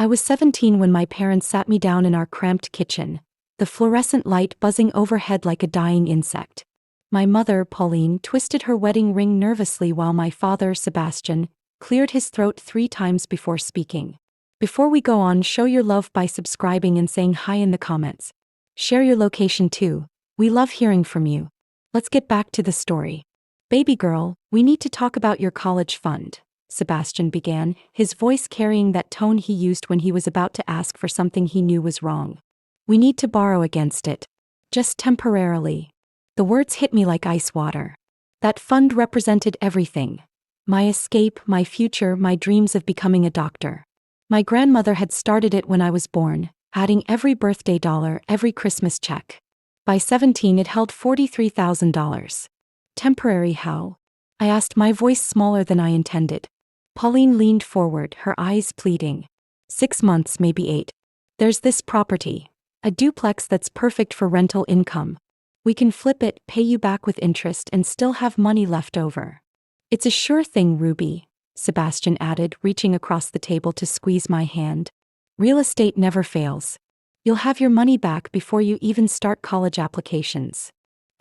I was 17 when my parents sat me down in our cramped kitchen, the fluorescent light buzzing overhead like a dying insect. My mother, Pauline, twisted her wedding ring nervously while my father, Sebastian, cleared his throat 3 times before speaking. Before we go on, show your love by subscribing and saying hi in the comments. Share your location too. We love hearing from you. Let's get back to the story. Baby girl, we need to talk about your college fund, Sebastian began, his voice carrying that tone he used when he was about to ask for something he knew was wrong. We need to borrow against it. Just temporarily. The words hit me like ice water. That fund represented everything. My escape, my future, my dreams of becoming a doctor. My grandmother had started it when I was born, adding every birthday dollar, every Christmas check. By 17 it held $43,000. Temporary how? I asked, my voice smaller than I intended. Pauline leaned forward, her eyes pleading. 6 months, maybe 8. There's this property. A duplex that's perfect for rental income. We can flip it, pay you back with interest, and still have money left over. It's a sure thing, Ruby, Sebastian added, reaching across the table to squeeze my hand. Real estate never fails. You'll have your money back before you even start college applications.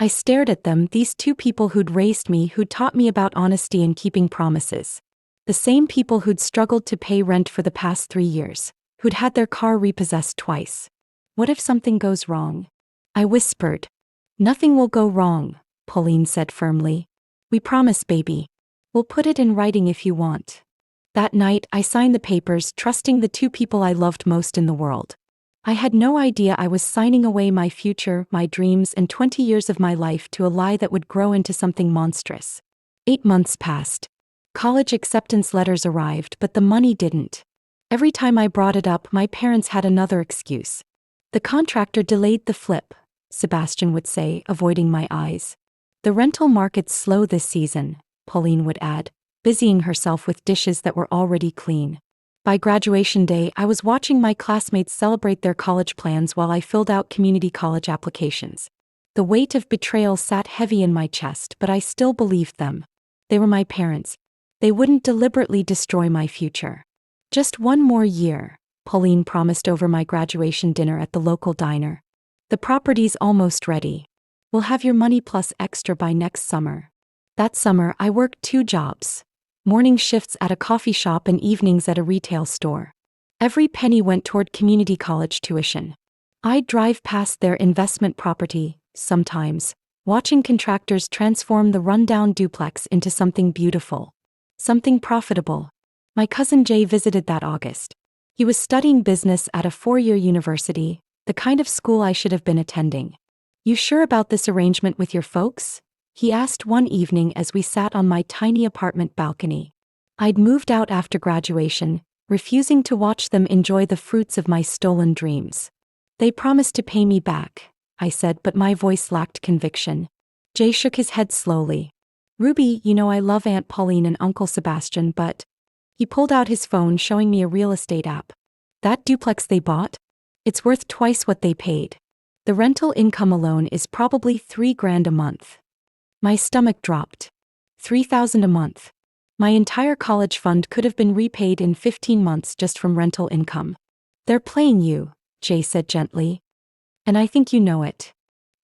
I stared at them, these 2 people who'd raised me, who'd taught me about honesty and keeping promises. The same people who'd struggled to pay rent for the past 3 years, who'd had their car repossessed twice. What if something goes wrong? I whispered. Nothing will go wrong, Pauline said firmly. We promise, baby. We'll put it in writing if you want. That night, I signed the papers, trusting the 2 people I loved most in the world. I had no idea I was signing away my future, my dreams, and 20 years of my life to a lie that would grow into something monstrous. 8 months passed. College acceptance letters arrived, but the money didn't. Every time I brought it up, my parents had another excuse. The contractor delayed the flip, Sebastian would say, avoiding my eyes. The rental market's slow this season, Pauline would add, busying herself with dishes that were already clean. By graduation day, I was watching my classmates celebrate their college plans while I filled out community college applications. The weight of betrayal sat heavy in my chest, but I still believed them. They were my parents. They wouldn't deliberately destroy my future. Just 1 more year, Pauline promised over my graduation dinner at the local diner. The property's almost ready. We'll have your money plus extra by next summer. That summer, I worked 2 jobs. Morning shifts at a coffee shop and evenings at a retail store. Every penny went toward community college tuition. I'd drive past their investment property, sometimes, watching contractors transform the rundown duplex into something beautiful. Something profitable. My cousin Jay visited that August. He was studying business at a 4-year university, the kind of school I should have been attending. You sure about this arrangement with your folks? He asked one evening as we sat on my tiny apartment balcony. I'd moved out after graduation, refusing to watch them enjoy the fruits of my stolen dreams. They promised to pay me back, I said, but my voice lacked conviction. Jay shook his head slowly. Ruby, you know I love Aunt Pauline and Uncle Sebastian, but... He pulled out his phone, showing me a real estate app. That duplex they bought? It's worth twice what they paid. The rental income alone is probably $3,000 a month. My stomach dropped. $3,000 a month. My entire college fund could have been repaid in 15 months just from rental income. They're playing you, Jay said gently. And I think you know it.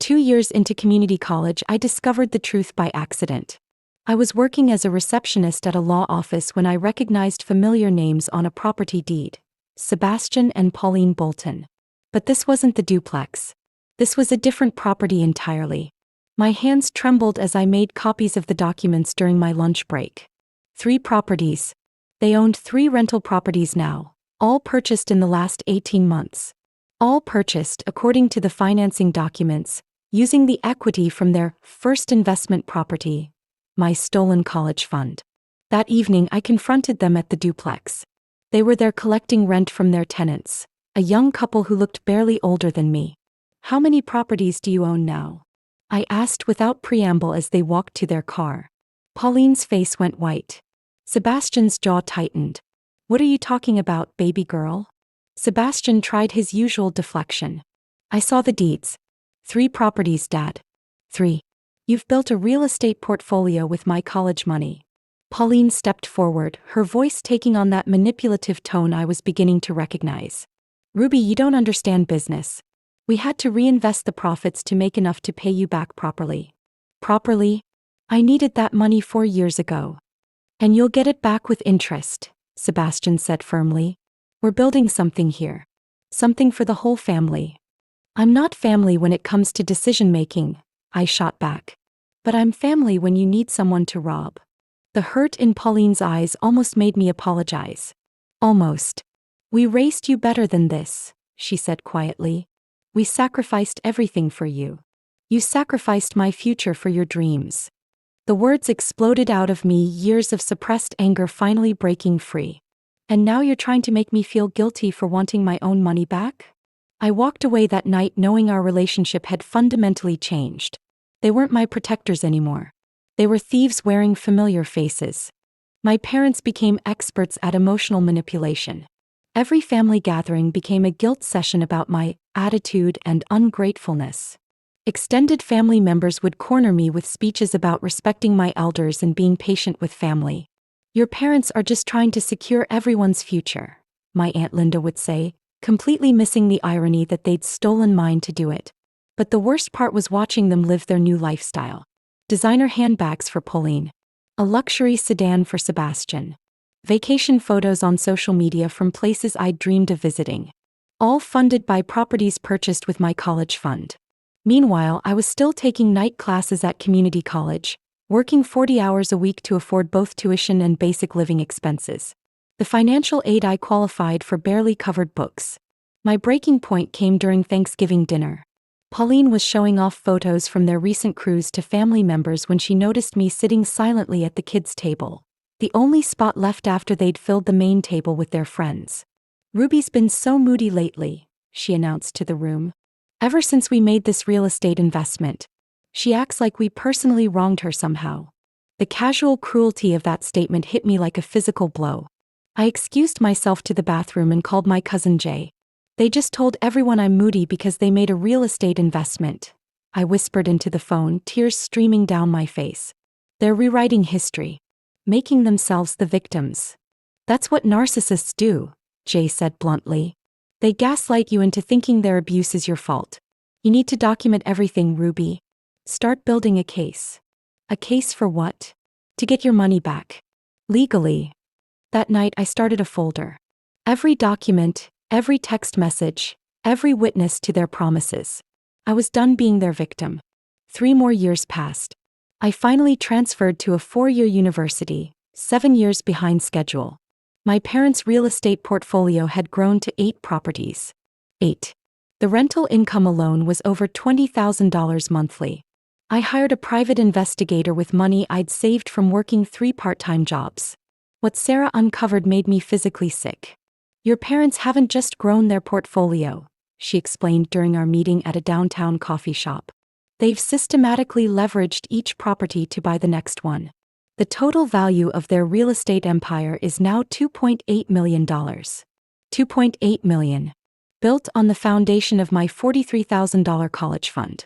2 years into community college, I discovered the truth by accident. I was working as a receptionist at a law office when I recognized familiar names on a property deed. Sebastian and Pauline Bolton. But this wasn't the duplex. This was a different property entirely. My hands trembled as I made copies of the documents during my lunch break. 3 properties. They owned 3 rental properties now, all purchased in the last 18 months. All purchased, according to the financing documents, using the equity from their first investment property, my stolen college fund. That evening I confronted them at the duplex. They were there collecting rent from their tenants, a young couple who looked barely older than me. How many properties do you own now? I asked without preamble as they walked to their car. Pauline's face went white. Sebastian's jaw tightened. What are you talking about, baby girl? Sebastian tried his usual deflection. I saw the deeds. 3 properties, Dad. 3. You've built a real estate portfolio with my college money. Pauline stepped forward, her voice taking on that manipulative tone I was beginning to recognize. Ruby, you don't understand business. We had to reinvest the profits to make enough to pay you back properly. Properly? I needed that money 4 years ago. And you'll get it back with interest, Sebastian said firmly. We're building something here. Something for the whole family. I'm not family when it comes to decision-making, I shot back. But I'm family when you need someone to rob. The hurt in Pauline's eyes almost made me apologize. Almost. We raced you better than this, she said quietly. We sacrificed everything for you. You sacrificed my future for your dreams. The words exploded out of me, years of suppressed anger finally breaking free. And now you're trying to make me feel guilty for wanting my own money back? I walked away that night knowing our relationship had fundamentally changed. They weren't my protectors anymore. They were thieves wearing familiar faces. My parents became experts at emotional manipulation. Every family gathering became a guilt session about my attitude and ungratefulness. Extended family members would corner me with speeches about respecting my elders and being patient with family. Your parents are just trying to secure everyone's future, my Aunt Linda would say, completely missing the irony that they'd stolen mine to do it. But the worst part was watching them live their new lifestyle. Designer handbags for Pauline. A luxury sedan for Sebastian. Vacation photos on social media from places I'd dreamed of visiting. All funded by properties purchased with my college fund. Meanwhile, I was still taking night classes at community college, working 40 hours a week to afford both tuition and basic living expenses. The financial aid I qualified for barely covered books. My breaking point came during Thanksgiving dinner. Pauline was showing off photos from their recent cruise to family members when she noticed me sitting silently at the kids' table, the only spot left after they'd filled the main table with their friends. Ruby's been so moody lately, she announced to the room. Ever since we made this real estate investment. She acts like we personally wronged her somehow. The casual cruelty of that statement hit me like a physical blow. I excused myself to the bathroom and called my cousin Jay. They just told everyone I'm moody because they made a real estate investment. I whispered into the phone, tears streaming down my face. They're rewriting history. Making themselves the victims. That's what narcissists do, Jay said bluntly. They gaslight you into thinking their abuse is your fault. You need to document everything, Ruby. Start building a case. A case for what? To get your money back. Legally. That night I started a folder. Every document, every text message, every witness to their promises. I was done being their victim. 3 more years passed. I finally transferred to a 4-year university, 7 years behind schedule. My parents' real estate portfolio had grown to 8 properties. 8. The rental income alone was over $20,000 monthly. I hired a private investigator with money I'd saved from working 3 part-time jobs. What Sarah uncovered made me physically sick. Your parents haven't just grown their portfolio, she explained during our meeting at a downtown coffee shop. They've systematically leveraged each property to buy the next one. The total value of their real estate empire is now $2.8 million. $2.8 million. Built on the foundation of my $43,000 college fund.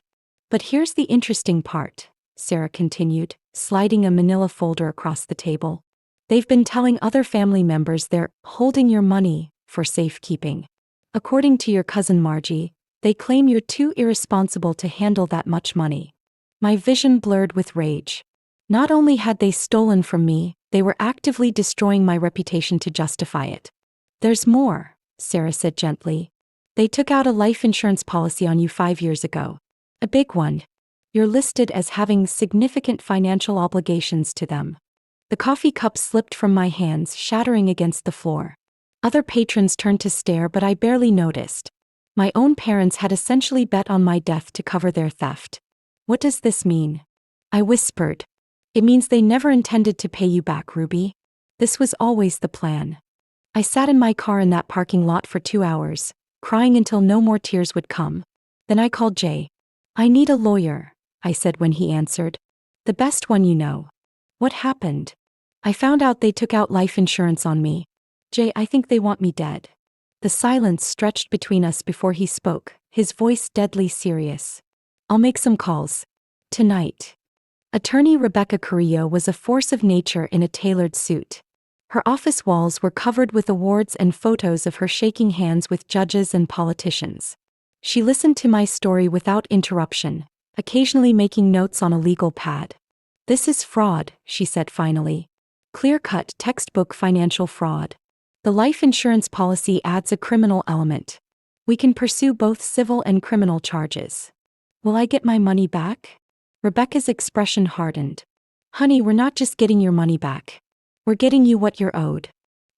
But here's the interesting part, Sarah continued, sliding a manila folder across the table. They've been telling other family members they're holding your money for safekeeping. According to your cousin Margie, they claim you're too irresponsible to handle that much money. My vision blurred with rage. Not only had they stolen from me, they were actively destroying my reputation to justify it. There's more, Sarah said gently. They took out a life insurance policy on you 5 years ago. A big one. You're listed as having significant financial obligations to them. The coffee cup slipped from my hands, shattering against the floor. Other patrons turned to stare, but I barely noticed. My own parents had essentially bet on my death to cover their theft. What does this mean? I whispered. It means they never intended to pay you back, Ruby. This was always the plan. I sat in my car in that parking lot for 2 hours, crying until no more tears would come. Then I called Jay. I need a lawyer, I said when he answered. The best one you know. What happened? I found out they took out life insurance on me. Jay, I think they want me dead. The silence stretched between us before he spoke, his voice deadly serious. I'll make some calls. Tonight. Attorney Rebecca Carrillo was a force of nature in a tailored suit. Her office walls were covered with awards and photos of her shaking hands with judges and politicians. She listened to my story without interruption, occasionally making notes on a legal pad. "This is fraud," she said finally. "Clear-cut textbook financial fraud. The life insurance policy adds a criminal element. We can pursue both civil and criminal charges. Will I get my money back?" Rebecca's expression hardened. "Honey, we're not just getting your money back. We're getting you what you're owed.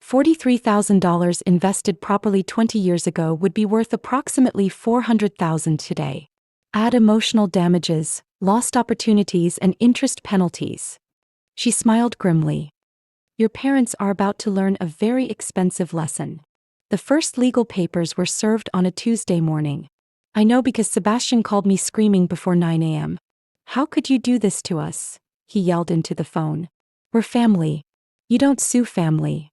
$43,000 invested properly 20 years ago would be worth approximately $400,000 today. Add emotional damages, lost opportunities, and interest penalties." She smiled grimly. "Your parents are about to learn a very expensive lesson." The first legal papers were served on a Tuesday morning. "I know because Sebastian called me screaming before 9 a.m. "How could you do this to us?" he yelled into the phone. "We're family. You don't sue family.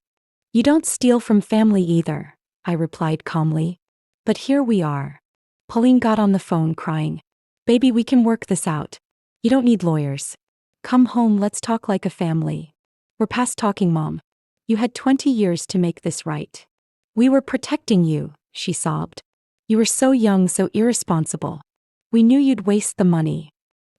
You don't steal from family either," I replied calmly. "But here we are." Pauline got on the phone crying. "Baby, we can work this out. You don't need lawyers. Come home, let's talk like a family." "We're past talking, Mom. You had 20 years to make this right. We were protecting you," she sobbed. "You were so young, so irresponsible. We knew you'd waste the money.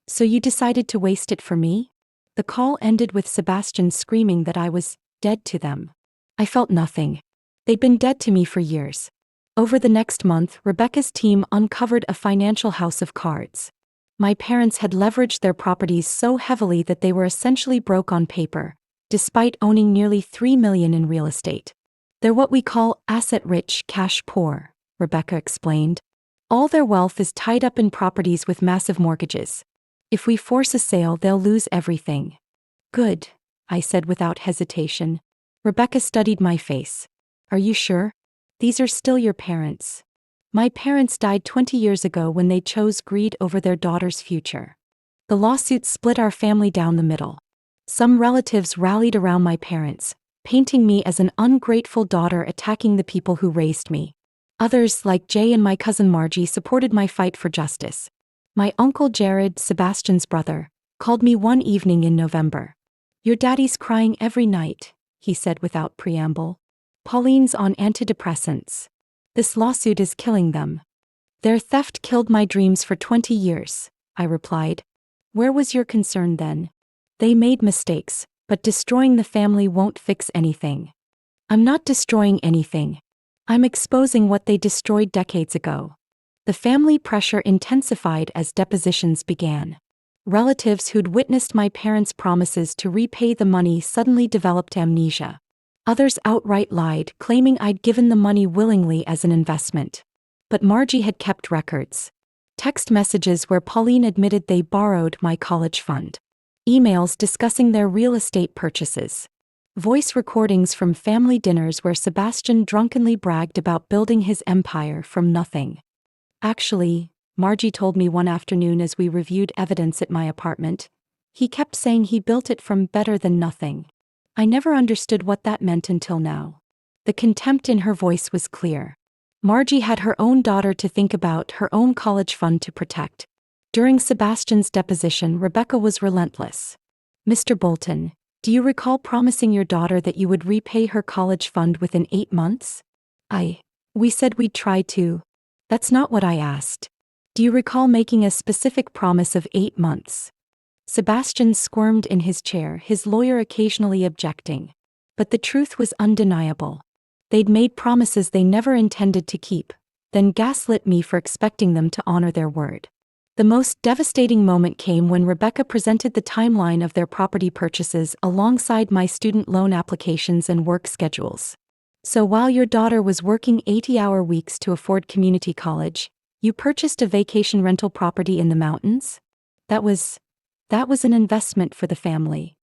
So you decided to waste it for me?" The call ended with Sebastian screaming that I was dead to them. I felt nothing. They'd been dead to me for years. Over the next month, Rebecca's team uncovered a financial house of cards. My parents had leveraged their properties so heavily that they were essentially broke on paper, despite owning nearly $3 million in real estate. "They're what we call asset-rich, cash-poor," Rebecca explained. "All their wealth is tied up in properties with massive mortgages. If we force a sale, they'll lose everything." "Good," I said without hesitation. Rebecca studied my face. "Are you sure? These are still your parents." "My parents died 20 years ago when they chose greed over their daughter's future. The lawsuit split our family down the middle. Some relatives rallied around my parents, painting me as an ungrateful daughter attacking the people who raised me. Others, like Jay and my cousin Margie, supported my fight for justice. My uncle Jared, Sebastian's brother, called me one evening in November. "Your daddy's crying every night," he said without preamble. "Pauline's on antidepressants. This lawsuit is killing them." "Their theft killed my dreams for 20 years, I replied. "Where was your concern then?" "They made mistakes, but destroying the family won't fix anything." "I'm not destroying anything. I'm exposing what they destroyed decades ago." The family pressure intensified as depositions began. Relatives who'd witnessed my parents' promises to repay the money suddenly developed amnesia. Others outright lied, claiming I'd given the money willingly as an investment. But Margie had kept records. Text messages where Pauline admitted they borrowed my college fund. Emails discussing their real estate purchases. Voice recordings from family dinners where Sebastian drunkenly bragged about building his empire from nothing. "Actually," Margie told me one afternoon as we reviewed evidence at my apartment, "he kept saying he built it from better than nothing." I never understood what that meant until now. The contempt in her voice was clear. Margie had her own daughter to think about, her own college fund to protect. During Sebastian's deposition, Rebecca was relentless. "Mr. Bolton, do you recall promising your daughter that you would repay her college fund within 8 months? We said we'd try to." "That's not what I asked. Do you recall making a specific promise of 8 months? Sebastian squirmed in his chair, his lawyer occasionally objecting. But the truth was undeniable. They'd made promises they never intended to keep, then gaslit me for expecting them to honor their word. The most devastating moment came when Rebecca presented the timeline of their property purchases alongside my student loan applications and work schedules. "So while your daughter was working 80-hour weeks to afford community college, you purchased a vacation rental property in the mountains? That was an investment for the family.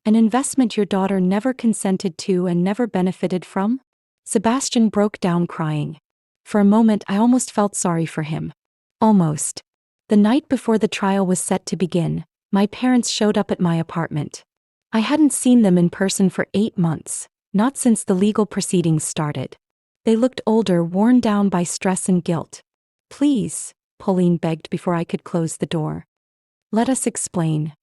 An investment your daughter never consented to and never benefited from?" Sebastian broke down crying. For a moment I almost felt sorry for him. Almost. The night before the trial was set to begin, my parents showed up at my apartment. I hadn't seen them in person for 8 months, not since the legal proceedings started. They looked older, worn down by stress and guilt. "Please," Pauline begged before I could close the door. "Let us explain."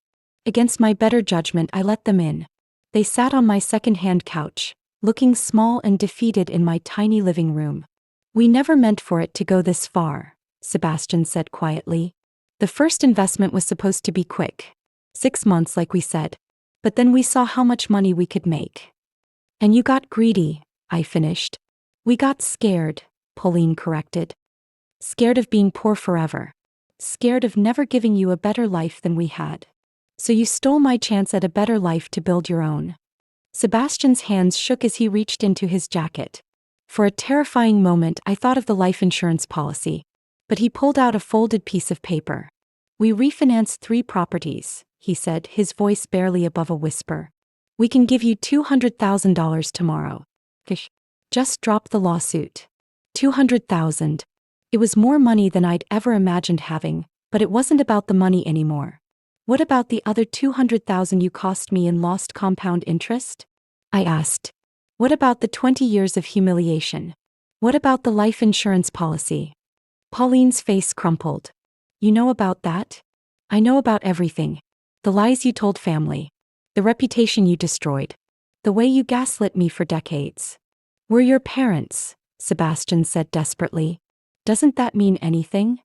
Against my better judgment, I let them in. They sat on my second-hand couch, looking small and defeated in my tiny living room. We never meant for it to go this far, Sebastian said quietly. The first investment was supposed to be quick. 6 months like we said. But then we saw how much money we could make. And you got greedy, I finished. We got scared, Pauline corrected. Scared of being poor forever. Scared of never giving you a better life than we had. So you stole my chance at a better life to build your own. Sebastian's hands shook as he reached into his jacket. For a terrifying moment I thought of the life insurance policy. But he pulled out a folded piece of paper. We refinanced 3 properties, he said, his voice barely above a whisper. We can give you $200,000 tomorrow. Just drop the lawsuit. $200,000. It was more money than I'd ever imagined having, but it wasn't about the money anymore. What about the other $200,000 you cost me in lost compound interest? I asked. What about the 20 years of humiliation? What about the life insurance policy? Pauline's face crumpled. You know about that? I know about everything. The lies you told family. The reputation you destroyed. The way you gaslit me for decades. We're your parents, Sebastian said desperately. Doesn't that mean anything?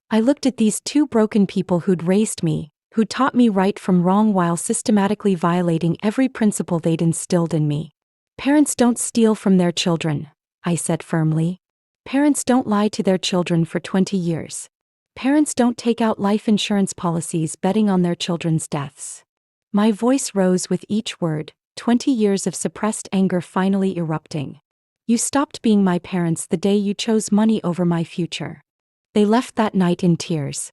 I looked at these 2 broken people who'd raised me, who taught me right from wrong while systematically violating every principle they'd instilled in me. Parents don't steal from their children, I said firmly. Parents don't lie to their children for 20 years. Parents don't take out life insurance policies betting on their children's deaths. My voice rose with each word, 20 years of suppressed anger finally erupting. You stopped being my parents the day you chose money over my future. They left that night in tears.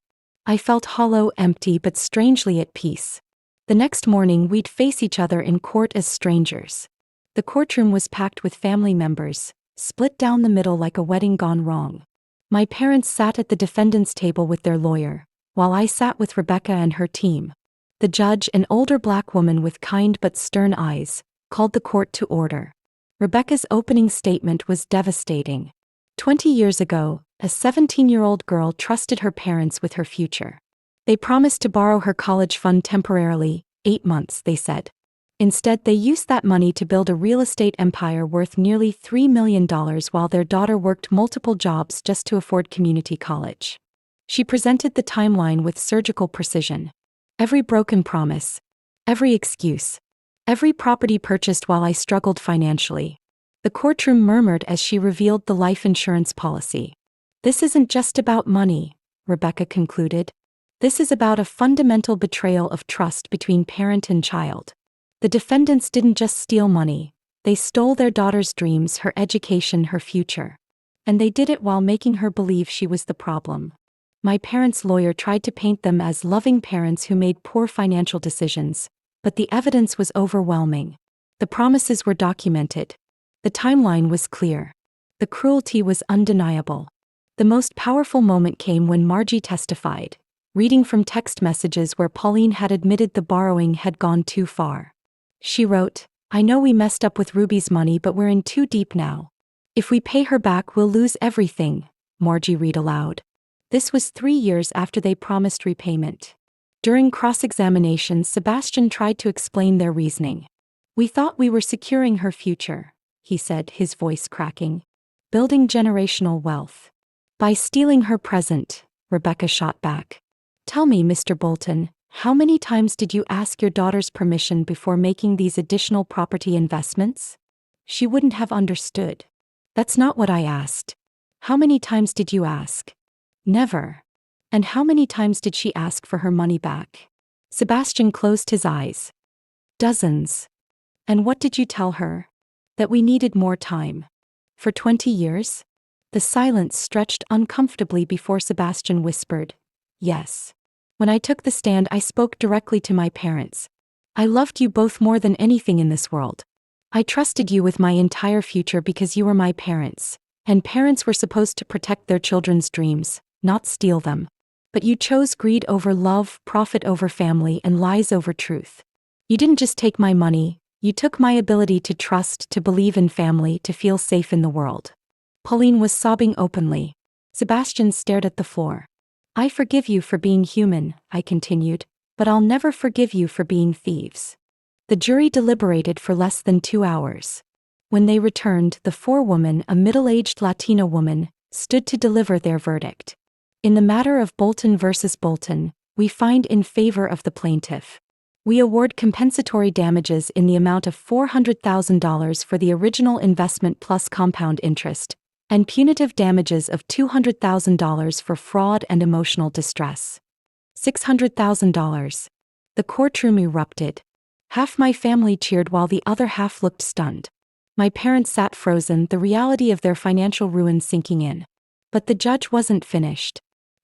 I felt hollow, empty, but strangely at peace. The next morning we'd face each other in court as strangers. The courtroom was packed with family members, split down the middle like a wedding gone wrong. My parents sat at the defendant's table with their lawyer, while I sat with Rebecca and her team. The judge, an older black woman with kind but stern eyes, called the court to order. Rebecca's opening statement was devastating. 20 years ago, a 17-year-old girl trusted her parents with her future. They promised to borrow her college fund temporarily, 8 months, they said. Instead, they used that money to build a real estate empire worth nearly $3 million while their daughter worked multiple jobs just to afford community college. She presented the timeline with surgical precision. Every broken promise. Every excuse. Every property purchased while I struggled financially. The courtroom murmured as she revealed the life insurance policy. This isn't just about money, Rebecca concluded. This is about a fundamental betrayal of trust between parent and child. The defendants didn't just steal money, they stole their daughter's dreams, her education, her future. And they did it while making her believe she was the problem. My parents' lawyer tried to paint them as loving parents who made poor financial decisions, but the evidence was overwhelming. The promises were documented. The timeline was clear. The cruelty was undeniable. The most powerful moment came when Margie testified, reading from text messages where Pauline had admitted the borrowing had gone too far. She wrote, I know we messed up with Ruby's money, but we're in too deep now. If we pay her back, we'll lose everything, Margie read aloud. This was 3 years after they promised repayment. During cross-examination, Sebastian tried to explain their reasoning. We thought we were securing her future, he said, his voice cracking. Building generational wealth. By stealing her present, Rebecca shot back. Tell me, Mr. Bolton, how many times did you ask your daughter's permission before making these additional property investments? She wouldn't have understood. That's not what I asked. How many times did you ask? Never. And how many times did she ask for her money back? Sebastian closed his eyes. Dozens. And what did you tell her? That we needed more time. For 20 years? The silence stretched uncomfortably before Sebastian whispered, Yes. When I took the stand, I spoke directly to my parents. I loved you both more than anything in this world. I trusted you with my entire future because you were my parents, and parents were supposed to protect their children's dreams, not steal them. But you chose greed over love, profit over family, and lies over truth. You didn't just take my money, you took my ability to trust, to believe in family, to feel safe in the world. Pauline was sobbing openly. Sebastian stared at the floor. I forgive you for being human, I continued. but I'll never forgive you for being thieves." The jury deliberated for less than 2 hours. When they returned, the forewoman, a middle-aged Latina woman, stood to deliver their verdict. In the matter of Bolton versus Bolton, we find in favor of the plaintiff. We award compensatory damages in the amount of $400,000 for the original investment plus compound interest, and punitive damages of $200,000 for fraud and emotional distress. $600,000. The courtroom erupted. Half my family cheered while the other half looked stunned. My parents sat frozen, the reality of their financial ruin sinking in. But the judge wasn't finished.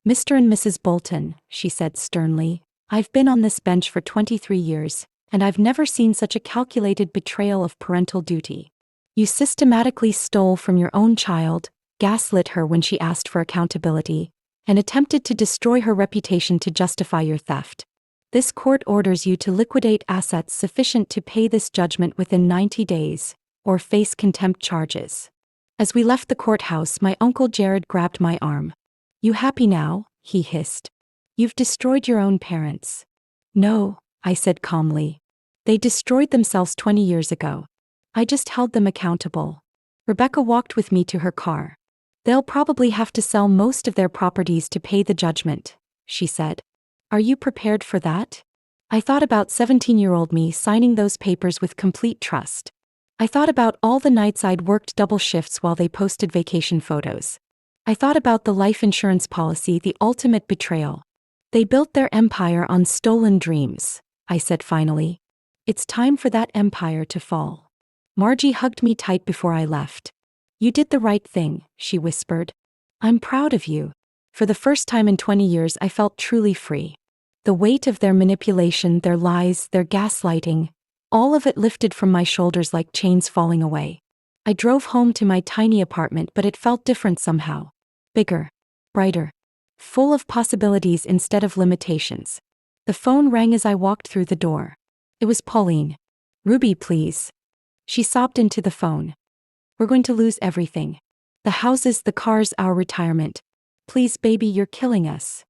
"Mr. and Mrs. Bolton," she said sternly, "I've been on this bench for 23 years, and I've never seen such a calculated betrayal of parental duty. You systematically stole from your own child, gaslit her when she asked for accountability, and attempted to destroy her reputation to justify your theft. This court orders you to liquidate assets sufficient to pay this judgment within 90 days, or face contempt charges." As we left the courthouse, my Uncle Jared grabbed my arm. "You happy now?" he hissed. "You've destroyed your own parents." "No," I said calmly. "They destroyed themselves 20 years ago. I just held them accountable." Rebecca walked with me to her car. "They'll probably have to sell most of their properties to pay the judgment," she said. "Are you prepared for that?" I thought about 17-year-old me signing those papers with complete trust. I thought about all the nights I'd worked double shifts while they posted vacation photos. I thought about the life insurance policy, the ultimate betrayal. "They built their empire on stolen dreams," I said finally. "It's time for that empire to fall." Margie hugged me tight before I left. "You did the right thing," she whispered. "I'm proud of you." For the first time in 20 years, I felt truly free. The weight of their manipulation, their lies, their gaslighting, all of it lifted from my shoulders like chains falling away. I drove home to my tiny apartment, but it felt different somehow. Bigger, brighter, full of possibilities instead of limitations. The phone rang as I walked through the door. It was Pauline. "Ruby, please." She sobbed into the phone. "We're going to lose everything. The houses, the cars, our retirement. Please, baby, you're killing us."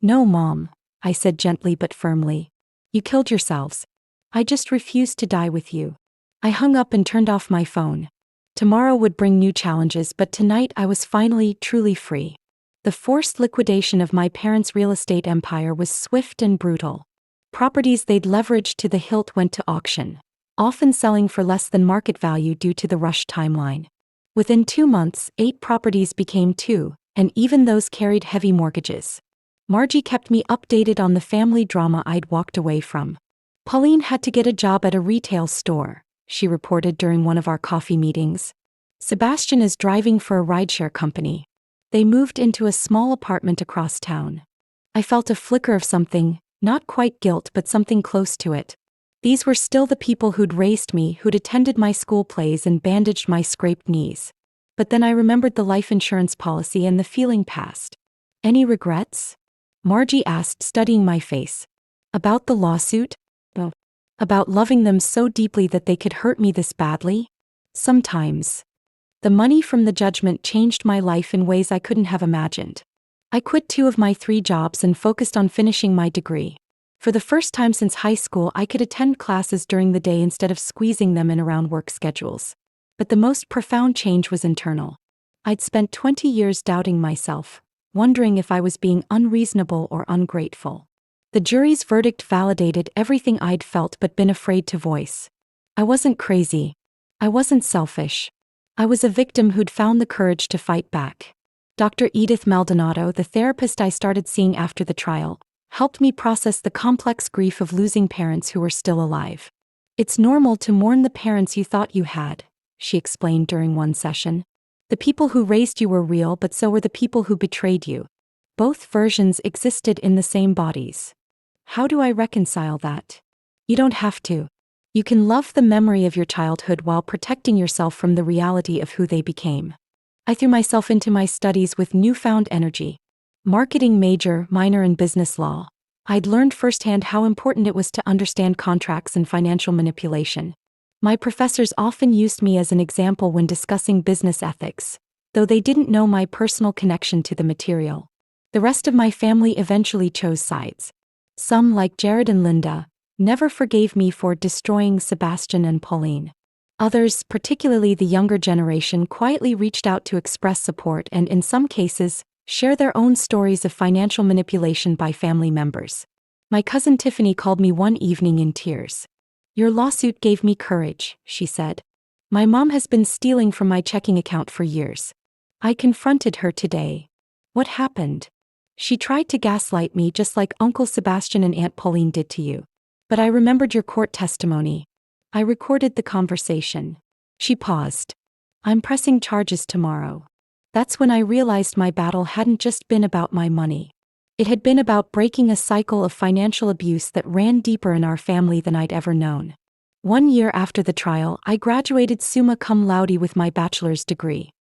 "No, Mom," I said gently but firmly. "You killed yourselves. I just refused to die with you." I hung up and turned off my phone. Tomorrow would bring new challenges, but tonight I was finally, truly free. The forced liquidation of my parents' real estate empire was swift and brutal. Properties they'd leveraged to the hilt went to auction, often selling for less than market value due to the rushed timeline. Within 2 months, 8 properties became 2, and even those carried heavy mortgages. Margie kept me updated on the family drama I'd walked away from. "Pauline had to get a job at a retail store," she reported during one of our coffee meetings. "Sebastian is driving for a rideshare company. They moved into a small apartment across town." I felt a flicker of something, not quite guilt but something close to it. These were still the people who'd raised me, who'd attended my school plays and bandaged my scraped knees. But then I remembered the life insurance policy and the feeling passed. "Any regrets?" Margie asked, studying my face. "About the lawsuit? No. About loving them so deeply that they could hurt me this badly? Sometimes. The money from the judgment changed my life in ways I couldn't have imagined. I quit 2 of my 3 jobs and focused on finishing my degree. For the first time since high school, I could attend classes during the day instead of squeezing them in around work schedules. But the most profound change was internal. I'd spent 20 years doubting myself, wondering if I was being unreasonable or ungrateful. The jury's verdict validated everything I'd felt but been afraid to voice. I wasn't crazy. I wasn't selfish. I was a victim who'd found the courage to fight back. Dr. Edith Maldonado, the therapist I started seeing after the trial, helped me process the complex grief of losing parents who were still alive. "It's normal to mourn the parents you thought you had," she explained during one session. "The people who raised you were real, but so were the people who betrayed you. Both versions existed in the same bodies. How do I reconcile that? You don't have to. You can love the memory of your childhood while protecting yourself from the reality of who they became." I threw myself into my studies with newfound energy. Marketing major, minor in business law. I'd learned firsthand how important it was to understand contracts and financial manipulation. My professors often used me as an example when discussing business ethics, though they didn't know my personal connection to the material. The rest of my family eventually chose sides. Some, like Jared and Linda, never forgave me for destroying Sebastian and Pauline. Others, particularly the younger generation, quietly reached out to express support and, in some cases, share their own stories of financial manipulation by family members. My cousin Tiffany called me one evening in tears. "Your lawsuit gave me courage," she said. "My mom has been stealing from my checking account for years. I confronted her today." "What happened?" "She tried to gaslight me just like Uncle Sebastian and Aunt Pauline did to you. But I remembered your court testimony. I recorded the conversation." She paused. "I'm pressing charges tomorrow." That's when I realized my battle hadn't just been about my money. It had been about breaking a cycle of financial abuse that ran deeper in our family than I'd ever known. 1 year after the trial, I graduated summa cum laude with my bachelor's degree.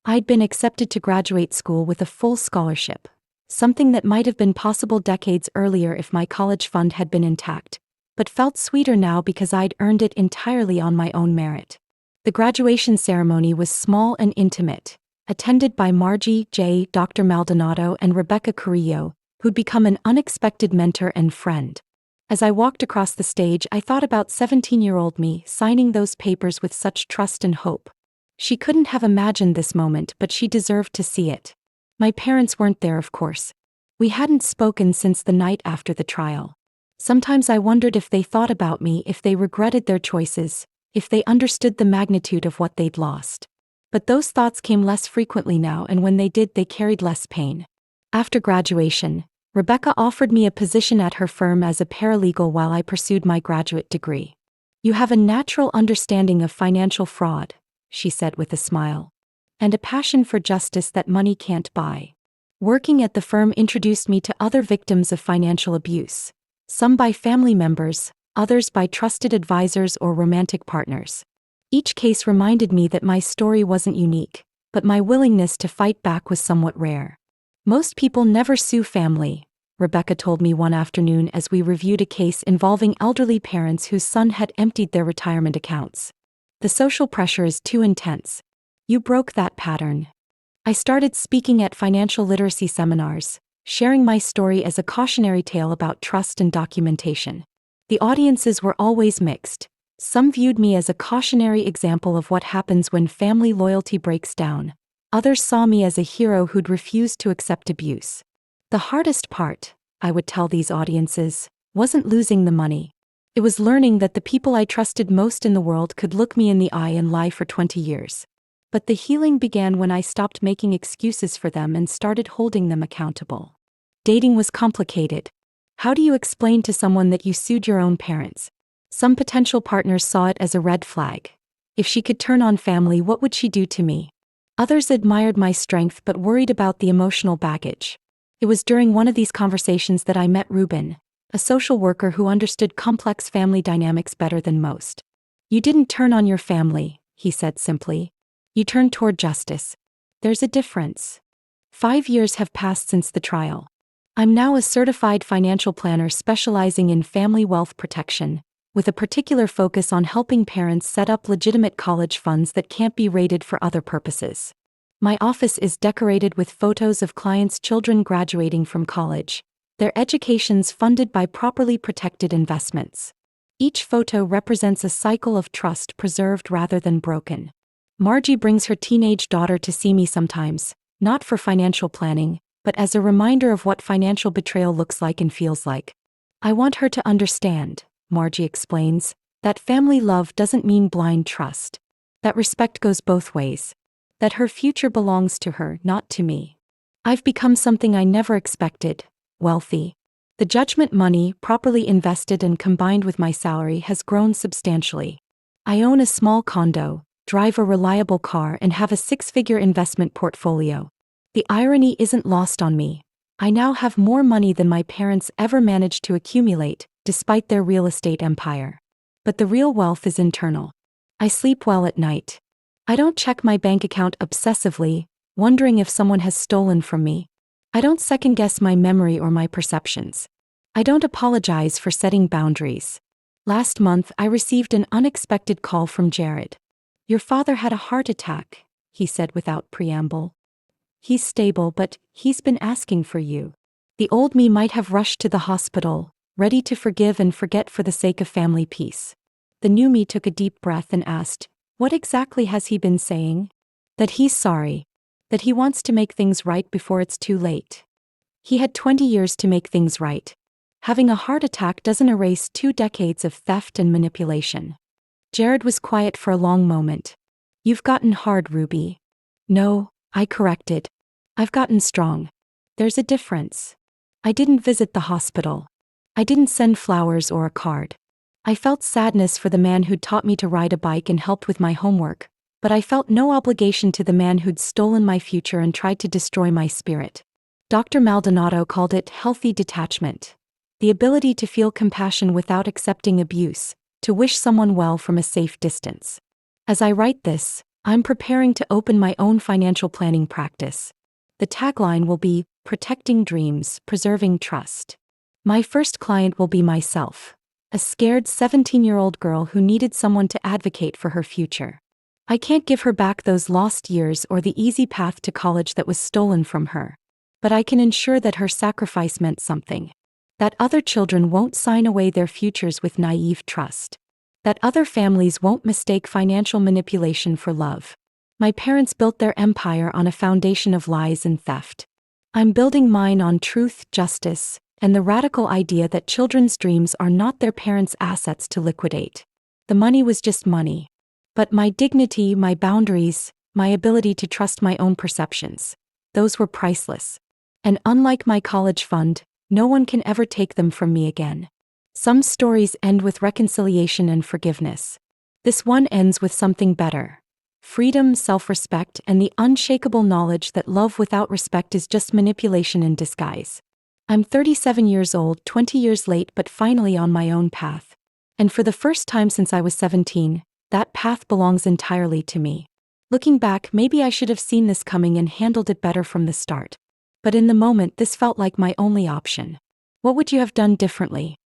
I'd been accepted to graduate school with a full scholarship, something that might have been possible decades earlier if my college fund had been intact, but felt sweeter now because I'd earned it entirely on my own merit. The graduation ceremony was small and intimate, attended by Margie J., Dr. Maldonado, and Rebecca Carrillo, who'd become an unexpected mentor and friend. As I walked across the stage, I thought about 17-year-old me signing those papers with such trust and hope. She couldn't have imagined this moment, but she deserved to see it. My parents weren't there, of course. We hadn't spoken since the night after the trial. Sometimes I wondered if they thought about me, if they regretted their choices, if they understood the magnitude of what they'd lost. But those thoughts came less frequently now, and when they did, they carried less pain. After graduation, Rebecca offered me a position at her firm as a paralegal while I pursued my graduate degree. "You have a natural understanding of financial fraud," she said with a smile, "and a passion for justice that money can't buy." Working at the firm introduced me to other victims of financial abuse, some by family members, others by trusted advisors or romantic partners. Each case reminded me that my story wasn't unique, but my willingness to fight back was somewhat rare. "Most people never sue family," Rebecca told me one afternoon as we reviewed a case involving elderly parents whose son had emptied their retirement accounts. "The social pressure is too intense. You broke that pattern." I started speaking at financial literacy seminars, sharing my story as a cautionary tale about trust and documentation. The audiences were always mixed. Some viewed me as a cautionary example of what happens when family loyalty breaks down. Others saw me as a hero who'd refused to accept abuse. The hardest part, I would tell these audiences, wasn't losing the money. It was learning that the people I trusted most in the world could look me in the eye and lie for 20 years. But the healing began when I stopped making excuses for them and started holding them accountable. Dating was complicated. How do you explain to someone that you sued your own parents? Some potential partners saw it as a red flag. If she could turn on family, what would she do to me? Others admired my strength but worried about the emotional baggage. It was during one of these conversations that I met Ruben, a social worker who understood complex family dynamics better than most. "You didn't turn on your family," he said simply. "You turned toward justice. There's a difference." 5 years have passed since the trial. I'm now a certified financial planner specializing in family wealth protection, with a particular focus on helping parents set up legitimate college funds that can't be raided for other purposes. My office is decorated with photos of clients' children graduating from college, their educations funded by properly protected investments. Each photo represents a cycle of trust preserved rather than broken. Margie brings her teenage daughter to see me sometimes, not for financial planning, but as a reminder of what financial betrayal looks like and feels like. "I want her to understand," Margie explains, "that family love doesn't mean blind trust. That respect goes both ways. That her future belongs to her, not to me." I've become something I never expected: wealthy. The judgment money, properly invested and combined with my salary, has grown substantially. I own a small condo, drive a reliable car, and have a 6-figure investment portfolio. The irony isn't lost on me. I now have more money than my parents ever managed to accumulate, despite their real estate empire. But the real wealth is internal. I sleep well at night. I don't check my bank account obsessively, wondering if someone has stolen from me. I don't second-guess my memory or my perceptions. I don't apologize for setting boundaries. Last month, I received an unexpected call from Jared. "Your father had a heart attack," he said without preamble. "He's stable, but he's been asking for you." The old me might have rushed to the hospital, ready to forgive and forget for the sake of family peace. The new me took a deep breath and asked, what exactly has he been saying? That he's sorry. That he wants to make things right before it's too late. He had 20 years to make things right. Having a heart attack doesn't erase 2 decades of theft and manipulation. Jared was quiet for a long moment. You've gotten hard, Ruby. No, I corrected. I've gotten strong. There's a difference. I didn't visit the hospital. I didn't send flowers or a card. I felt sadness for the man who'd taught me to ride a bike and helped with my homework, but I felt no obligation to the man who'd stolen my future and tried to destroy my spirit. Dr. Maldonado called it healthy detachment. The ability to feel compassion without accepting abuse, to wish someone well from a safe distance. As I write this, I'm preparing to open my own financial planning practice. The tagline will be, protecting dreams, preserving trust. My first client will be myself, a scared 17-year-old girl who needed someone to advocate for her future. I can't give her back those lost years or the easy path to college that was stolen from her. But I can ensure that her sacrifice meant something. That other children won't sign away their futures with naive trust. That other families won't mistake financial manipulation for love. My parents built their empire on a foundation of lies and theft. I'm building mine on truth, justice, and the radical idea that children's dreams are not their parents' assets to liquidate. The money was just money. But my dignity, my boundaries, my ability to trust my own perceptions, those were priceless. And unlike my college fund, no one can ever take them from me again. Some stories end with reconciliation and forgiveness. This one ends with something better. Freedom, self-respect, and the unshakable knowledge that love without respect is just manipulation in disguise. I'm 37 years old, 20 years late, but finally on my own path. And for the first time since I was 17, that path belongs entirely to me. Looking back, maybe I should have seen this coming and handled it better from the start. But in the moment, this felt like my only option. What would you have done differently?